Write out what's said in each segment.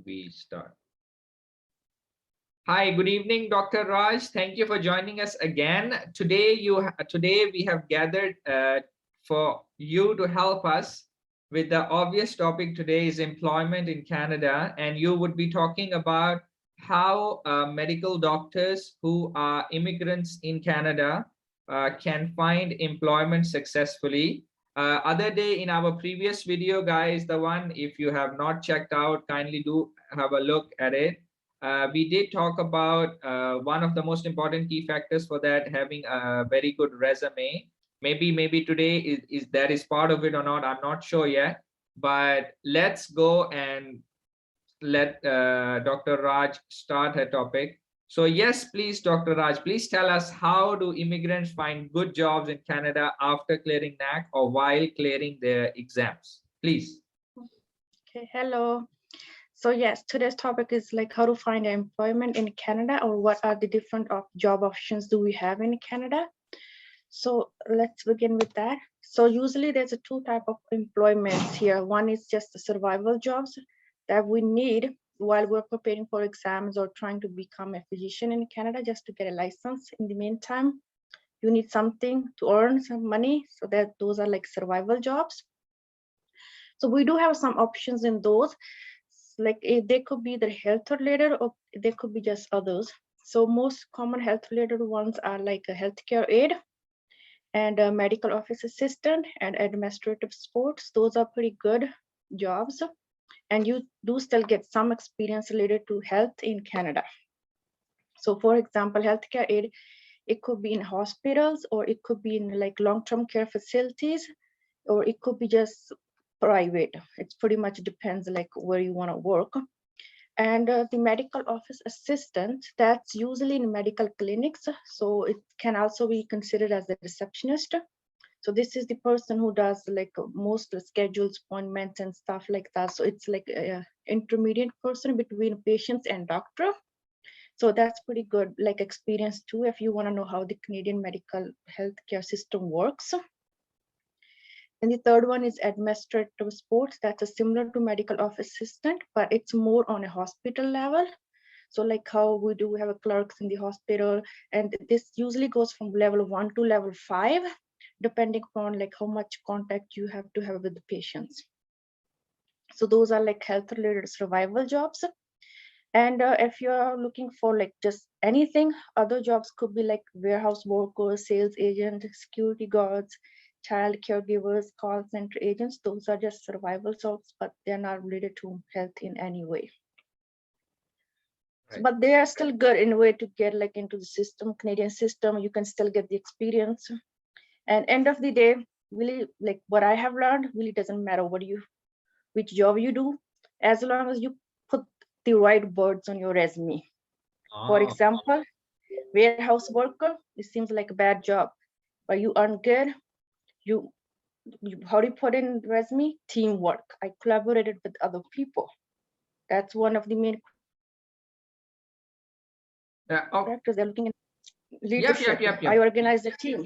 we start? Hi, good evening, Dr. Raj. Thank you for joining us again. Today we have gathered for you to help us with the obvious topic today is employment in Canada, and you would be talking about how medical doctors who are immigrants in Canada can find employment successfully. Other day in our previous video, guys, the one if you have not checked out, kindly do have a look at it. We did talk about one of the most important key factors for that, having a very good resume. Maybe today is that is part of it or not, I'm not sure yet, but let's go and let Dr. Raj start her topic. So yes, please, Dr. Raj, please tell us, how do immigrants find good jobs in Canada after clearing NAC or while clearing their exams? Please. Okay, hello. So yes, today's topic is like how to find employment in Canada, or what are the different job options do we have in Canada. So let's begin with that. So usually there's a two type of employments here. One is just the survival jobs that we need while we're preparing for exams or trying to become a physician in Canada, just to get a license. In the meantime, you need something to earn some money, so that those are like survival jobs. So we do have some options in those, like they could be the health related or they could be just others. So most common health related ones are like a healthcare aide and a medical office assistant and administrative sports. Those are pretty good jobs, and you do still get some experience related to health in Canada. So for example, healthcare aide, it could be in hospitals, or it could be in like long-term care facilities, or it could be just private. It's pretty much depends like where you want to work. And the medical office assistant, that's usually in medical clinics, so it can also be considered as a receptionist. So this is the person who does like most schedules, appointments and stuff like that. So it's like a intermediate person between patients and doctor. So that's pretty good like experience too, if you want to know how the Canadian medical healthcare system works. And the third one is administrative sports. That's a similar to medical office assistant, but it's more on a hospital level. So like how we do have a clerks in the hospital, and this usually goes from level 1 to level 5, depending upon like how much contact you have to have with the patients. So those are like health related survival jobs. And if you're looking for like just anything, other jobs could be like warehouse workers, sales agent, security guards, child caregivers, call center agents. Those are just survival jobs, but they're not related to health in any way. Right. But they are still good in a way to get like into the system, Canadian system. You can still get the experience. And end of the day, really like what I have learned, really doesn't matter which job you do, as long as you put the right words on your resume. For example, warehouse worker, it seems like a bad job, but you earn good. You how do you put in resume? Teamwork. I collaborated with other people. That's one of the main characters they're looking at. Leadership. Yep. I organize a team.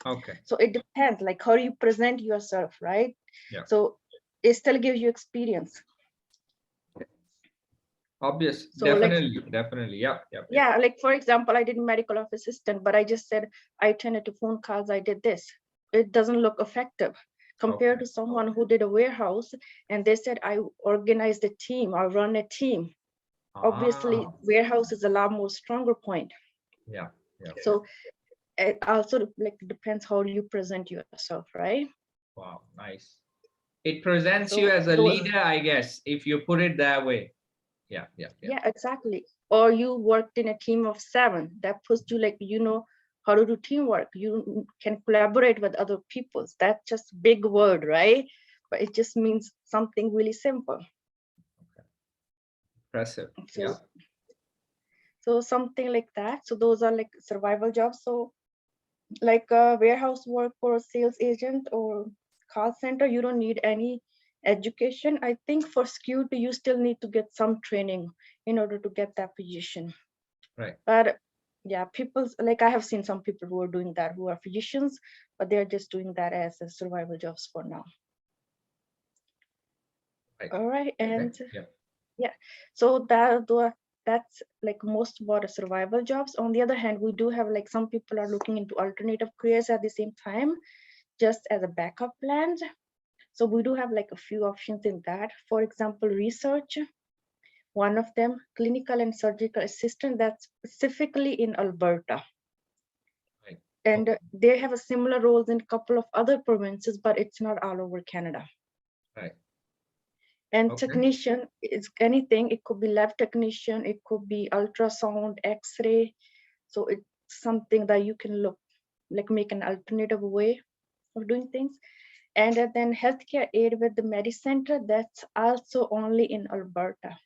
Okay. So it depends, like how do you present yourself, right? Yeah. So it still gives you experience. Obvious. So Definitely. like, Definitely. Yep. Yeah, like for example, I did medical office assistant, but I just said I attended to phone calls, I did this. It doesn't look effective compared to someone who did a warehouse and they said I organized a team, I run a team. Obviously, warehouse is a lot more stronger point. Yeah. So it also like depends how you present yourself, right? Wow, nice. It presents you as a leader, I guess, if you put it that way. Yeah, exactly. Or you worked in a team of 7, that puts you like, you know how to do teamwork, you can collaborate with other people. That's just a big word, right? But it just means something really simple. Impressive. So something like that. So those are like survival jobs. So like a warehouse work or a sales agent or call center, you don't need any education. I think for security, you still need to get some training in order to get that position. Right. But yeah, people like I have seen some people who are doing that, who are physicians, but they're just doing that as a survival jobs for now. Right. All right. And Yeah, so that's like most about the survival jobs. On the other hand, we do have like some people are looking into alternative careers at the same time, just as a backup plan. So we do have like a few options in that. For example, research. One of them, clinical and surgical assistant, that's specifically in Alberta. Right. And they have a similar roles in a couple of other provinces, but it's not all over Canada. Right. And Okay. technician is anything. It could be lab technician, it could be ultrasound, X-ray. So it's something that you can look like make an alternative way of doing things. And then healthcare aid with the Center, that's also only in Alberta.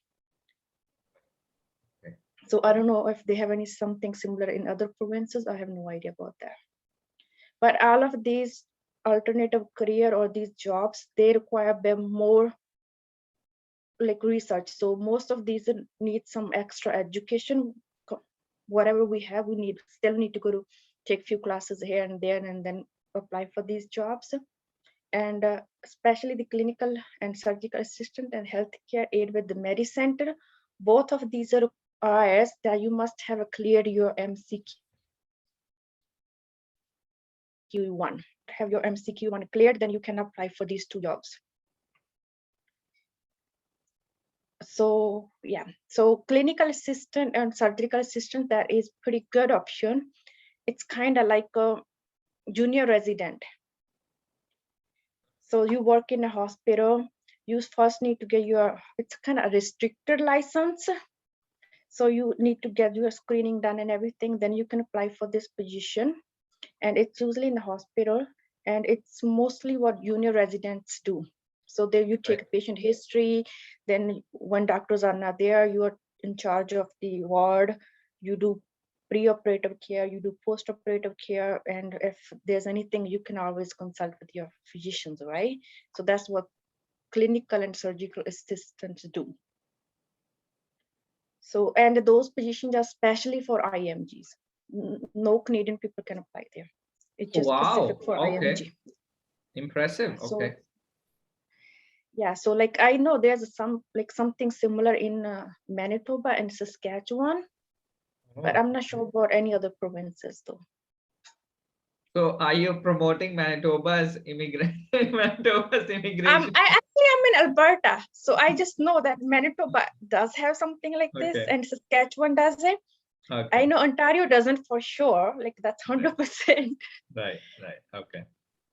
Okay. So I don't know if they have any something similar in other provinces. I have no idea about that. But all of these alternative career or these jobs, they require them more like research. So most of these need some extra education. Whatever we have, we still need to go to take few classes here and there and then apply for these jobs. And especially the clinical and surgical assistant and healthcare aid with the Center, both of these are requires that you must have cleared your MCQ1. Have your MCQ1 cleared, then you can apply for these two jobs. So yeah, so clinical assistant and surgical assistant, that is pretty good option. It's kind of like a junior resident. So you work in a hospital, you first need to get your, it's kind of a restricted license. So you need to get your screening done and everything, then you can apply for this position. And it's usually in the hospital, and it's mostly what junior residents do. So there you take Right. patient history, then when doctors are not there, you are in charge of the ward, you do pre-operative care, you do post-operative care, and if there's anything, you can always consult with your physicians, right? So that's what clinical and surgical assistants do. So, and those positions are especially for IMGs. No Canadian people can apply there. It's just specific Wow. for Okay. IMG. Impressive. So Okay. yeah, so like I know there's some like something similar in Manitoba and Saskatchewan, but Oh. I'm not sure about any other provinces though. So are you promoting Manitoba's immigrant Manitoba's immigration? I actually am in Alberta, so I just know that Manitoba does have something like this, Okay. and Saskatchewan does it. I Okay. know Ontario doesn't for sure, like that's Right. 100%, Right. Right. Okay.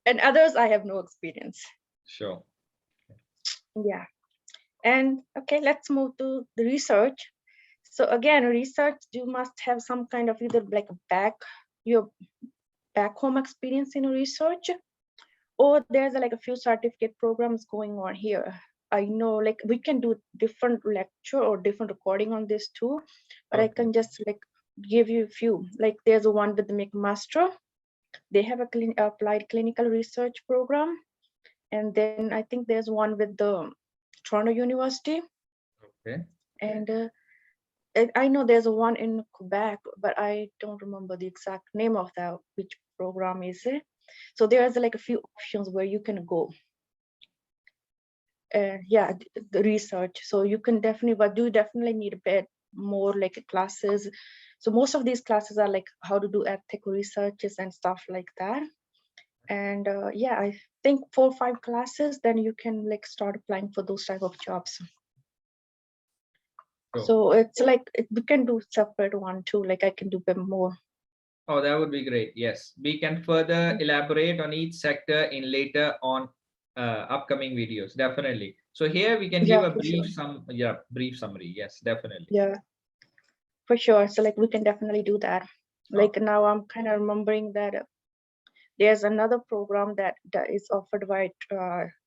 and others I have no experience. Sure. Yeah, and okay, let's move to the research. So again, research, you must have some kind of either like your back home experience in research, or there's like a few certificate programs going on here. I know like we can do different lecture or different recording on this too, but I Okay. can just like give you a few. Like there's a one with the McMaster. They have a applied clinical research program. And then I think there's one with the Toronto University. Okay. And I know there's a one in Quebec, but I don't remember the exact name of that, which program is it. So there's like a few options where you can go. Yeah, the research. So you can definitely, but you definitely need a bit more like classes. So most of these classes are like how to do ethical researches and stuff like that. And yeah, I think 4 or 5 classes, then you can like start applying for those type of jobs. Sure. So it's like we can do separate one too. Like I can do a bit more. Oh, that would be great. Yes. We can further elaborate on each sector in later on upcoming videos. Definitely. So here we can give Yeah, a for sure. brief summary. Yes, definitely. Yeah, for sure. So like we can definitely do that. Oh, Like now I'm kind of remembering that there's another program that is offered by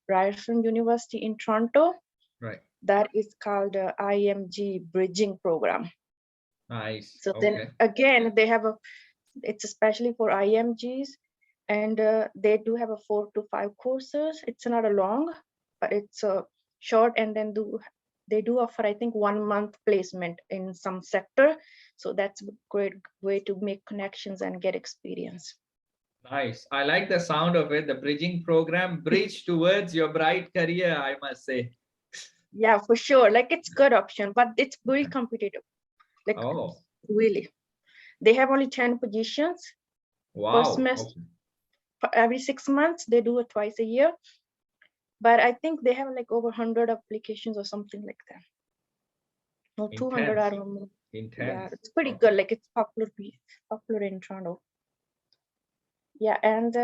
Ryerson University in Toronto. right. That is called IMG Bridging Program. Nice. So then Okay. again, it's especially for IMGs, and they do have a 4 to 5 courses. It's not a long, but it's a short, and then they do offer I think 1 month placement in some sector. So that's a great way to make connections and get experience. Nice. I like the sound of it. The bridging program, bridge towards your bright career, I must say. Yeah, for sure. Like it's good option, but it's very competitive. Like Oh, really, they have only 10 positions per wow. semester. Okay. Every 6 months, they do it twice a year. But I think they have like over 100 applications or something like that. No, 200, I Intense. don't know. Yeah, Intense. it's pretty Okay. good. Like it's popular in Toronto. Yeah, and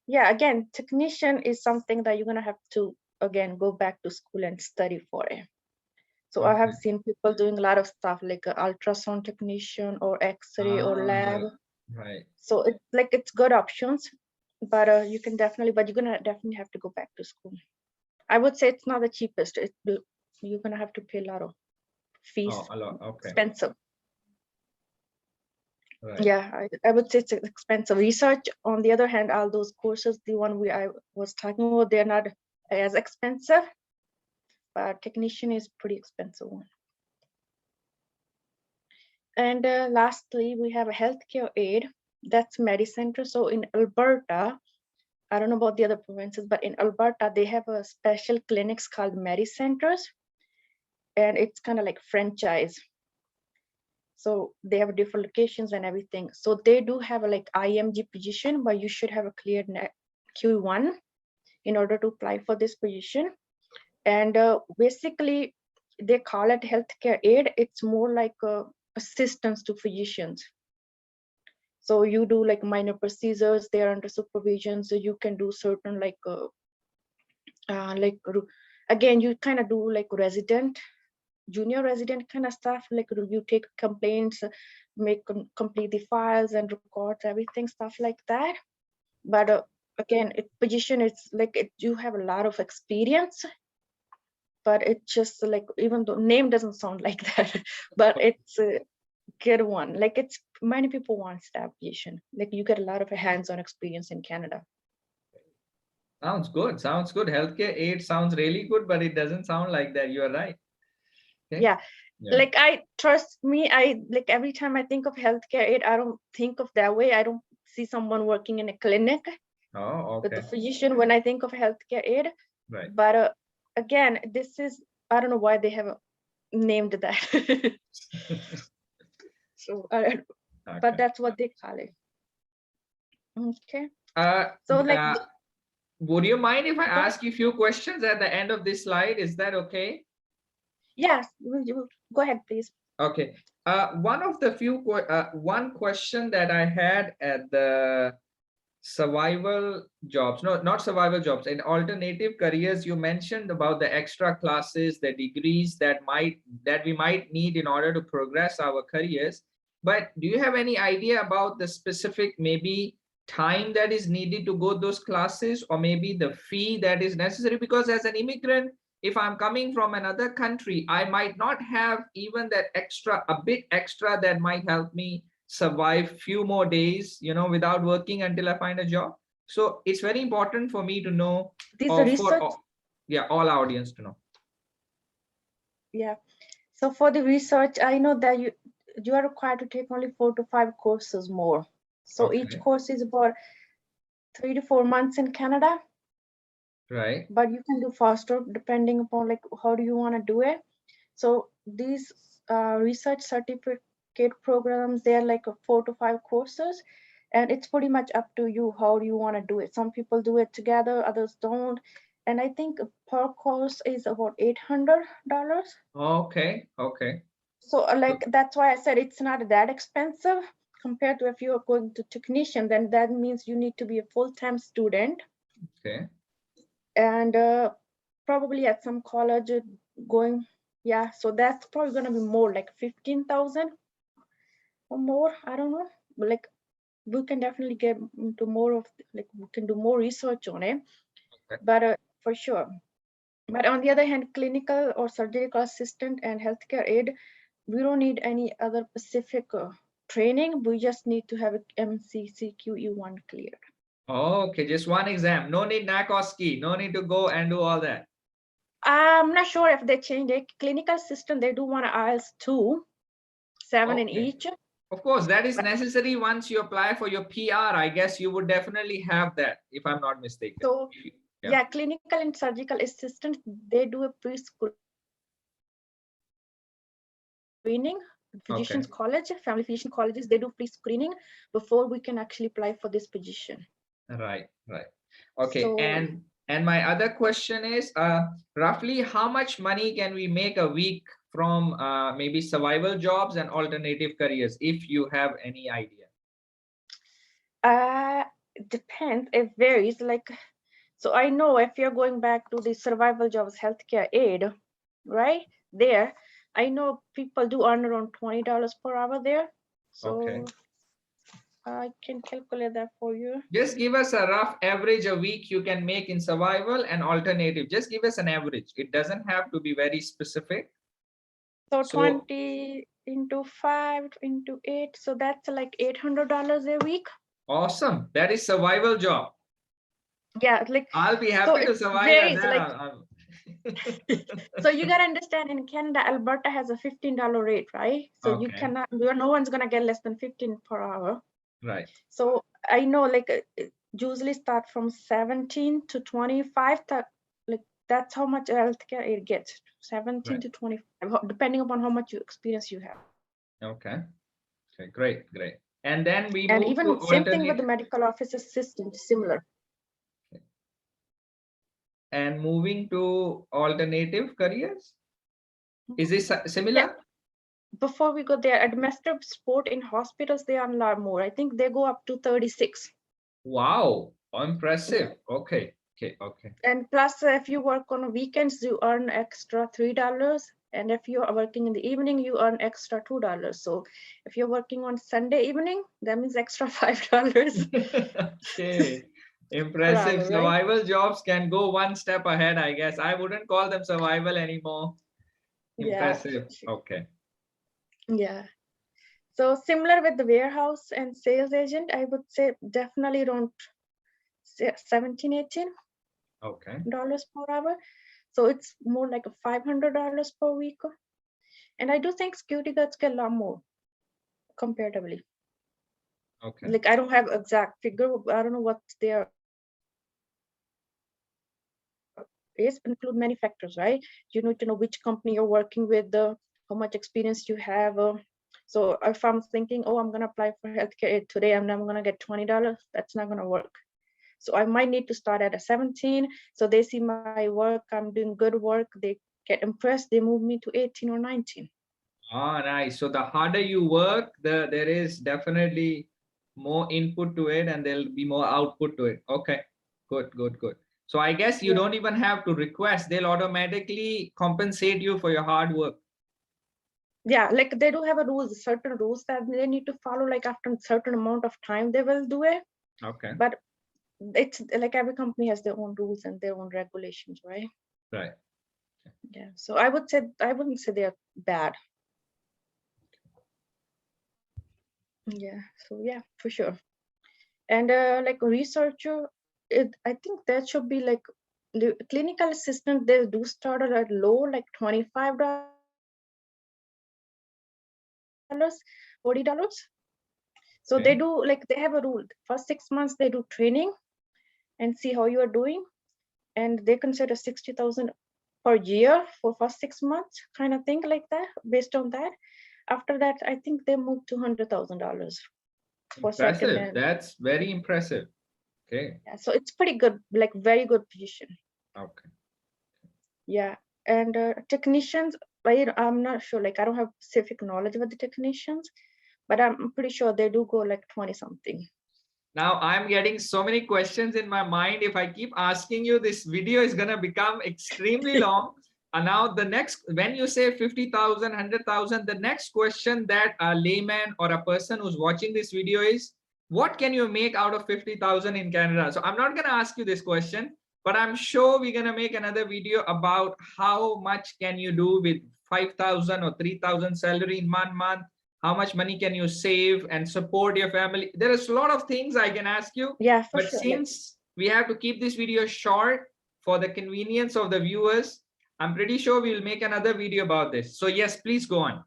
yeah, again, technician is something that you're gonna have to again go back to school and study for it. So I Okay. have seen people doing a lot of stuff like a ultrasound technician or X-ray or lab. Right. So it's like it's good options, but you can definitely, but you're gonna definitely have to go back to school. I would say it's not the cheapest. You're gonna have to pay a lot of fees, Oh, a lot. Okay. expensive. Right. Yeah, I would say it's expensive. Research, on the other hand, all those courses, the one I was talking about, they're not as expensive, but technician is pretty expensive one. And lastly, we have a healthcare aid. That's MediCenter. So in Alberta, I don't know about the other provinces, but in Alberta, they have a special clinics called MediCenters, and it's kind of like franchise. So they have different locations and everything. So they do have a like IMG position, but you should have a cleared Q1 in order to apply for this position. And basically, they call it healthcare aid. It's more like assistance to physicians. So you do like minor procedures, they are under supervision. So you can do certain again, you kind of do like junior resident kind of stuff. Like you take complaints, complete the files and records, everything, stuff like that. But again, position it's like you have a lot of experience, but it's just like, even though name doesn't sound like that, but it's a good one. Like it's many people want that position. Like you get a lot of hands-on experience in Canada. Sounds good. Sounds good. Healthcare aid sounds really good, but it doesn't sound like that. You are right. Okay. Yeah. Yeah. Like I trust me, I like every time I think of healthcare aid, I don't think of that way. I don't see someone working in a clinic Oh, with the okay. physician when I think of healthcare aid. Right. But again, this is, I don't know why they have named that. So but Okay. that's what they call it. Okay. Uh, So like uh, would you mind if I go ahead. ask you a few questions at the end of this slide? Is that okay? Yes, you go ahead, please. Okay. One of the one question that I had at the survival jobs, no, not survival jobs, in alternative careers, you mentioned about the extra classes, the degrees that we might need in order to progress our careers. But do you have any idea about the specific maybe time that is needed to go those classes, or maybe the fee that is necessary? Because as an immigrant, if I'm coming from another country, I might not have even that a bit extra that might help me survive few more days, without working until I find a job. So it's very important for me to know, These are or for research. yeah, all our audience to know. Yeah. So for the research, I know that you are required to take only 4 to 5 courses more. So each Okay. course is about 3 to 4 months in Canada, Right. but you can do faster depending upon like how do you want to do it. So these research certificate programs, they're like 4 to 5 courses, and it's pretty much up to you how do you want to do it. Some people do it together, others don't. And I think per course is about $800. Okay. Okay. So like that's why I said it's not that expensive compared to if you are going to technician, then that means you need to be a full-time student. Okay. And probably at some college going, yeah, so that's probably going to be more like 15,000 or more. I don't know, but like we can definitely get into more of, like we can do more research on it. Okay. But for sure. But on the other hand, clinical or surgical assistant and healthcare aid, we don't need any other specific training. We just need to have a MCCQE1 cleared. Okay, just one exam. No need NACOSKI. No need to go and do all that. I'm not sure if they changed it. Clinical assistant, they do want IELTS 2, 7 in Okay. each. Of course, that is necessary once you apply for your PR. I guess you would definitely have that, if I'm not mistaken. So Yeah. yeah, clinical and surgical assistant, they do a preschool screening. Physicians college, family physician colleges, they do free screening before we can actually apply for this position. Right. Okay. So, And my other question is, roughly how much money can we make a week from maybe survival jobs and alternative careers, if you have any idea? it depends. It varies. Like, so I know if you're going back to the survival jobs, healthcare aid, right there, I know people do earn around $20 per hour there. So I can calculate that for you. Just give us a rough average a week you can make in survival and alternative. Just give us an average. It doesn't have to be very specific. So 20 into 5 into 8. So that's like $800 a week. Awesome. That is survival job. Yeah, like I'll be happy to survive that. So you gotta understand, in Canada, Alberta has a $15 rate, right? So you cannot, no one's gonna get less than 15 per hour. Right. So I know, like, it usually start from 17 to 25. Like, that's how much healthcare it gets, 17 to 25, depending upon how much experience you have. Okay, great. And then we and move even to same thing with the medical office assistant, similar. And moving to alternative careers, is this similar? Yeah. Before we go there, administrative support in hospitals, they earn a lot more. I think they go up to 36. Wow, impressive. Yeah. Okay. And plus, if you work on weekends, you earn extra $3. And if you are working in the evening, you earn extra $2. So if you're working on Sunday evening, that means extra $5. Okay. Impressive. Hour, Survival jobs can go one step ahead, I guess. I wouldn't call them survival anymore. Impressive. Yeah. Okay. Yeah. So similar with the warehouse and sales agent, I would say definitely around 17, 18 dollars per hour. So it's more like a $500 per week. And I do think security guards get a lot more comparatively. Okay. Like, I don't have exact figure. I don't know what their is, include many factors, right? You need to know which company you're working with, how much experience you have. So if I'm thinking, oh, I'm gonna apply for healthcare today and I'm gonna get $20, that's not gonna work. So I might need to start at a 17. So they see my work, I'm doing good work, they get impressed, they move me to 18 or 19. Ah, nice. So the harder you work, there is definitely more input to it and there'll be more output to it. Okay, good. So I guess you don't even have to request. They'll automatically compensate you for your hard work. Yeah, like they do have certain rules that they need to follow. Like after a certain amount of time, they will do it. Okay. But it's like every company has their own rules and their own regulations, right? Right. Yeah. So I wouldn't say they're bad. Yeah. So yeah, for sure. And like a researcher, I think that should be like clinical assistant. They do start at low, like $25, $40. So they do, like, they have a rule. First 6 months they do training and see how you are doing, and they consider 60,000 per year for first 6 months, kind of thing, like that. Based on that, after that, I think they move to $100,000 for second. And That's very impressive. Okay. yeah, so it's pretty good, like very good position. Okay. Yeah. And technicians, I'm not sure, like I don't have specific knowledge about the technicians, but I'm pretty sure they do go like 20 something. Now I'm getting so many questions in my mind. If I keep asking you, this video is going to become extremely long. And now the next, when you say 50,000, 100,000, the next question that a layman or a person who's watching this video is, what can you make out of 50,000 in Canada? So I'm not going to ask you this question, but I'm sure we're going to make another video about how much can you do with 5,000 or 3,000 salary in 1 month. How much money can you save and support your family? There is a lot of things I can ask you. Yeah, for but sure. Since we have to keep this video short for the convenience of the viewers, I'm pretty sure we'll make another video about this. So yes, please go on.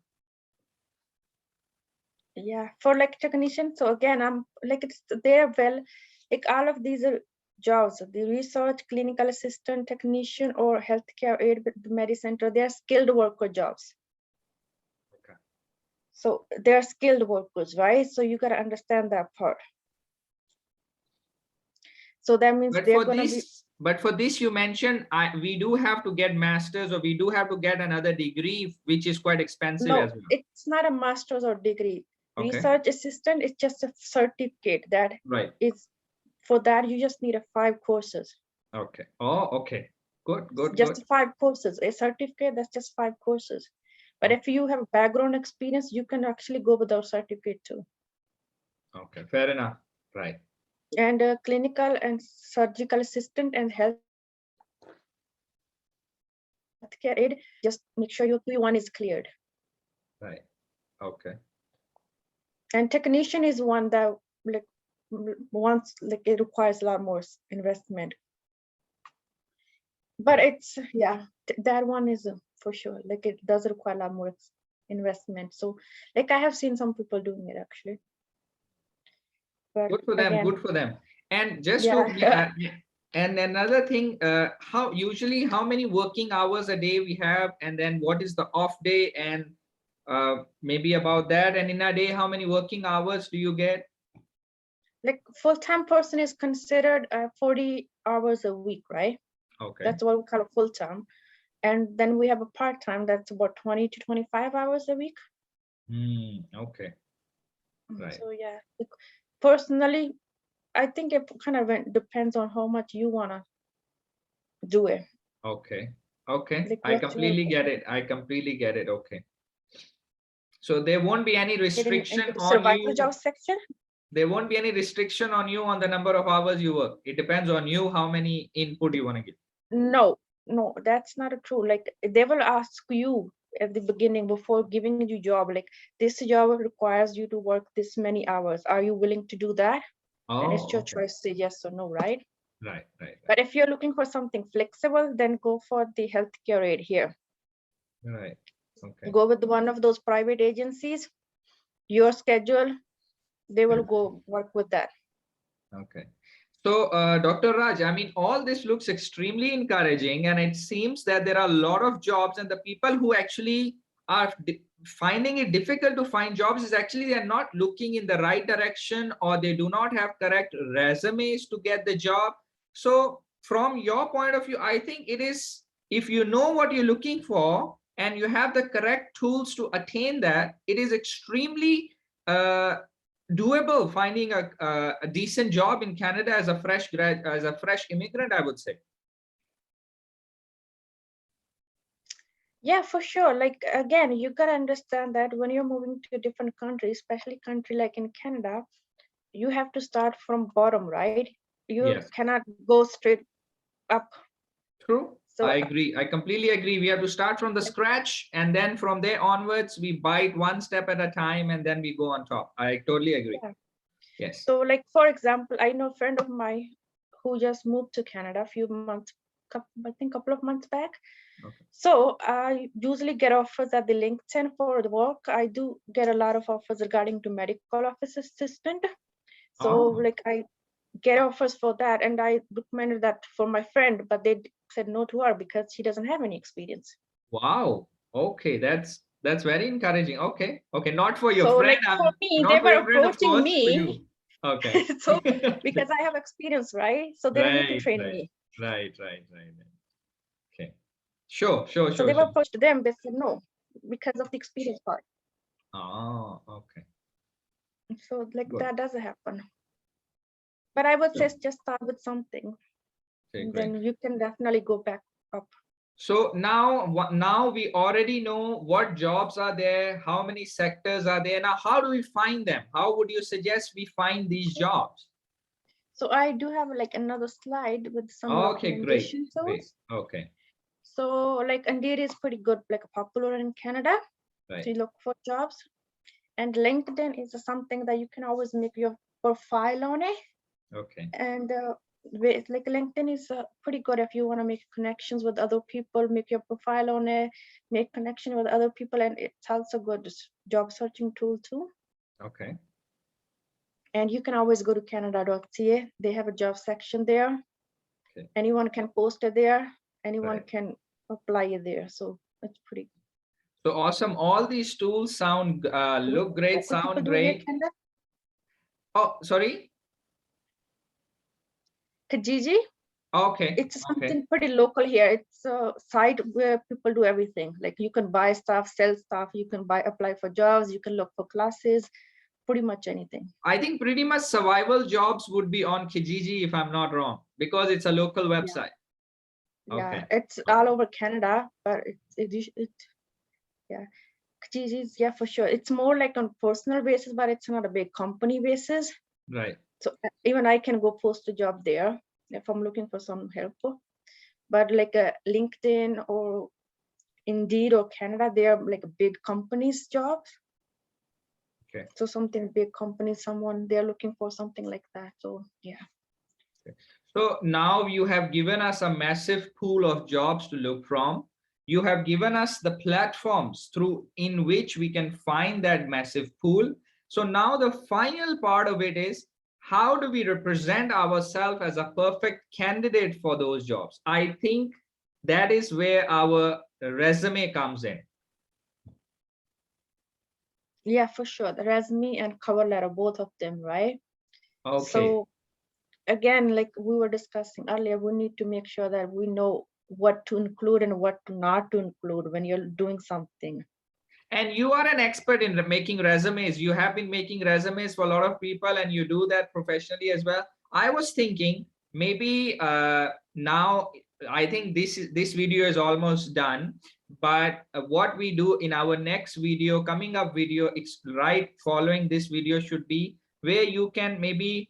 Yeah, for like technician. So again, I'm like, they're well, like all of these are jobs, the research, clinical assistant, technician, or healthcare aid with the Medi Center. They're skilled worker jobs. Okay. So they're skilled workers, right? So you got to understand that part. So that means they're going to be. But for this, you mentioned we do have to get masters, or we do have to get another degree, which is quite expensive No, as well. it's not a master's or degree. Okay. Research assistant is just a certificate that Right. is, for that you just need 5 courses. Okay. Oh, okay. Good, good, Just good. 5 courses. A certificate, that's just 5 courses. But if you have background experience, you can actually go without certificate too. Okay, fair enough. Right. And a clinical and surgical assistant and healthcare aid, just make sure your Q1 is cleared. Right. Okay. And technician is one that like once like it requires a lot more investment. But it's that one is for sure, like it does require a lot more investment. So like I have seen some people doing it actually. But Good for them. again, Good for them. And just yeah. and another thing, how many working hours a day we have, and then what is the off day, and maybe about that. And in a day, how many working hours do you get? Like full-time person is considered 40 hours a week, right? Okay. That's what we call a full-time. And then we have a part-time that's about 20 to 25 hours a week. Okay. Right. So yeah, personally, I think it kind of depends on how much you want to do it. Okay. Okay. Like I completely get it. I completely get it. Okay. So there won't be any restriction into the on survival you. job section. There won't be any restriction on you on the number of hours you work. It depends on you how many input you want to give. No, that's not true. Like they will ask you at the beginning before giving you job, like this job requires you to work this many hours. Are you willing to do that? And it's your choice to say yes or no, right? Right. But if you're looking for something flexible, then go for the healthcare aid here. Right. Okay. Go with one of those private agencies, your schedule, they will go work with that. Okay. So, Dr. Raj, I mean, all this looks extremely encouraging, and it seems that there are a lot of jobs, and the people who actually are finding it difficult to find jobs is actually they're not looking in the right direction, or they do not have correct resumes to get the job. So, from your point of view, I think it is, if you know what you're looking for and you have the correct tools to attain that, it is extremely doable finding a decent job in Canada as a fresh immigrant, I would say. Yeah, for sure. Like again, you gotta understand that when you're moving to a different country, especially country like in Canada, you have to start from bottom, right? You cannot go straight up. True. So I agree. I completely agree. We have to start from the scratch, and then from there onwards, we bite one step at a time, and then we go on top. I totally agree. yeah. Yes. So like, for example, I know a friend of mine who just moved to Canada a few months, I think a couple of months back. Okay. So I usually get offers at the LinkedIn for the work. I do get a lot of offers regarding to medical office assistant. So like I get offers for that, and I recommended that for my friend, but they said no to her because she doesn't have any experience. Wow. Okay, that's very encouraging. Okay. Okay, not for your So friend. like for me, they Not for were your friend, of approaching course, for me. you. Okay. So because I have experience, right? So they don't need to train me. Right. Okay. Sure. So they were approached them. They said no because of the experience part. Oh, okay. So like Good. that doesn't happen. But I would say just start with something, and then you can definitely go back up. So now we already know what jobs are there, how many sectors are there. Now, how do we find them? How would you suggest we find these jobs? So I do have like another slide with some recommendation tools. Okay. So like Indeed is pretty good, like popular in Canada to look for jobs. And LinkedIn is something that you can always make your profile on it. Okay. And like LinkedIn is pretty good if you want to make connections with other people, make your profile on it, make connection with other people, and it's also good job searching tool too. Okay. And you can always go to canada.ca. They have a job section there. Okay. Anyone can post it there. Anyone can apply it there. So it's pretty. So awesome. All these tools sound, look great, What people sound do here, great. Canada? Oh, sorry. Kijiji, Okay. it's Okay. something pretty local here. It's a site where people do everything. Like you can buy stuff, sell stuff, you can apply for jobs, you can look for classes, pretty much anything. I think pretty much survival jobs would be on Kijiji, if I'm not wrong, because it's a local website. Yeah, Okay. it's all over Canada, but yeah. Kijiji is, yeah, for sure. It's more like on personal basis, but it's not a big company basis. Right. So even I can go post a job there if I'm looking for some help. But like a LinkedIn or Indeed or Canada, they are like big companies jobs. Okay. So something big company, someone they're looking for something like that. So yeah. So now you have given us a massive pool of jobs to look from. You have given us the platforms through in which we can find that massive pool. So now the final part of it is, how do we represent ourselves as a perfect candidate for those jobs? I think that is where our resume comes in. Yeah, for sure. The resume and cover letter, both of them, right? Okay. So again, like we were discussing earlier, we need to make sure that we know what to include and what to not to include when you're doing something. And you are an expert in making resumes. You have been making resumes for a lot of people, and you do that professionally as well. I was thinking maybe now, I think this video is almost done, but what we do in our next video, coming up video, it's right following this video, should be where you can maybe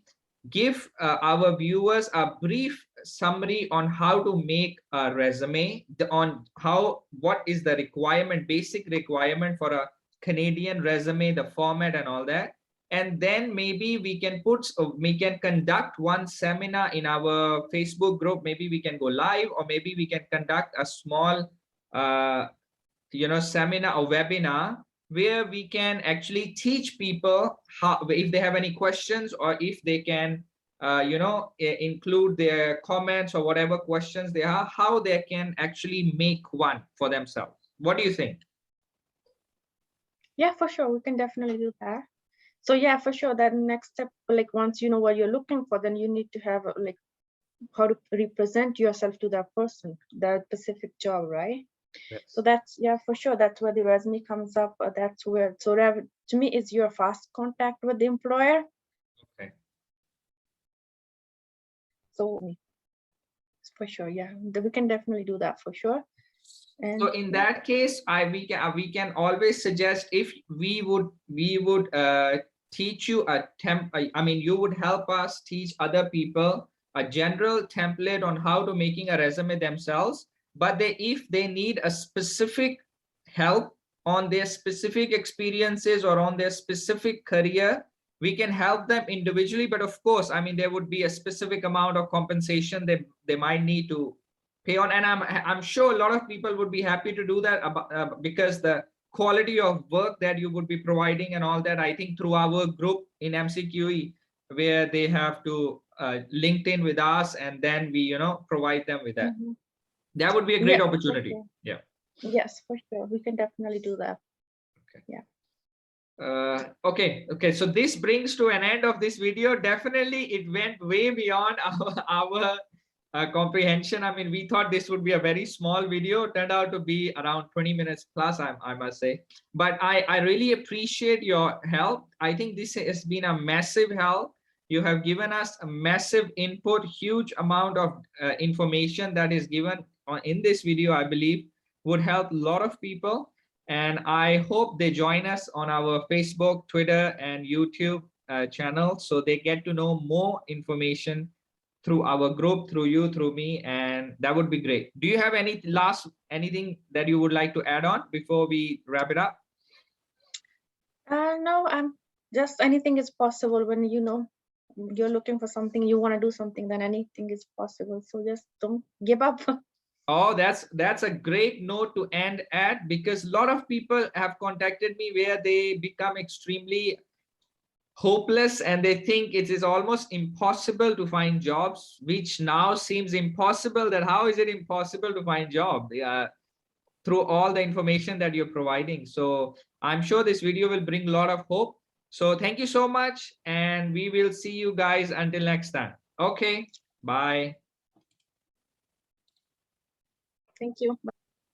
give our viewers a brief summary on how to make a resume, on how, what is the requirement, basic requirement for a Canadian resume, the format and all that. And then maybe we can conduct one seminar in our Facebook group. Maybe we can go live, or maybe we can conduct a small seminar or webinar where we can actually teach people how, if they have any questions, or if they can include their comments or whatever questions they have, how they can actually make one for themselves. What do you think? Yeah, for sure. We can definitely do that. So yeah, for sure. That next step, like once you know what you're looking for, then you need to have like how to represent yourself to that person, that specific job, right? Yes. So that's, yeah, for sure. That's where the resume comes up. That's where, so that to me is your first contact with the employer. Okay. So for sure, yeah, we can definitely do that for sure. And so in that case, we can always suggest, if we would teach you a I mean, you would help us teach other people a general template on how to making a resume themselves. But if they need a specific help on their specific experiences or on their specific career, we can help them individually. But of course, I mean, there would be a specific amount of compensation they might need to pay on. And I'm sure a lot of people would be happy to do that, because the quality of work that you would be providing and all that, I think through our group in MCQE, where they have to linked in with us, and then we provide them with that. That would be a great opportunity. Sure. Yeah. Yes, for sure. We can definitely do that. Okay. Yeah. Okay, so this brings to an end of this video. Definitely it went way beyond our comprehension. I mean, we thought this would be a very small video. It turned out to be around 20 minutes plus, I must say. But I really appreciate your help. I think this has been a massive help. You have given us a massive input, huge amount of information that is given in this video, I believe would help a lot of people. And I hope they join us on our Facebook, Twitter, and YouTube channel, so they get to know more information through our group, through you, through me, and that would be great. Do you have anything that you would like to add on before we wrap it up? No, I'm just, anything is possible when you're looking for something, you want to do something, then anything is possible. So just don't give up. Oh, that's a great note to end at, because a lot of people have contacted me where they become extremely hopeless and they think it is almost impossible to find jobs, which now seems impossible. That how is it impossible to find job? through all the information that you're providing. So I'm sure this video will bring a lot of hope. So thank you so much, and we will see you guys until next time. Okay, bye. Thank you.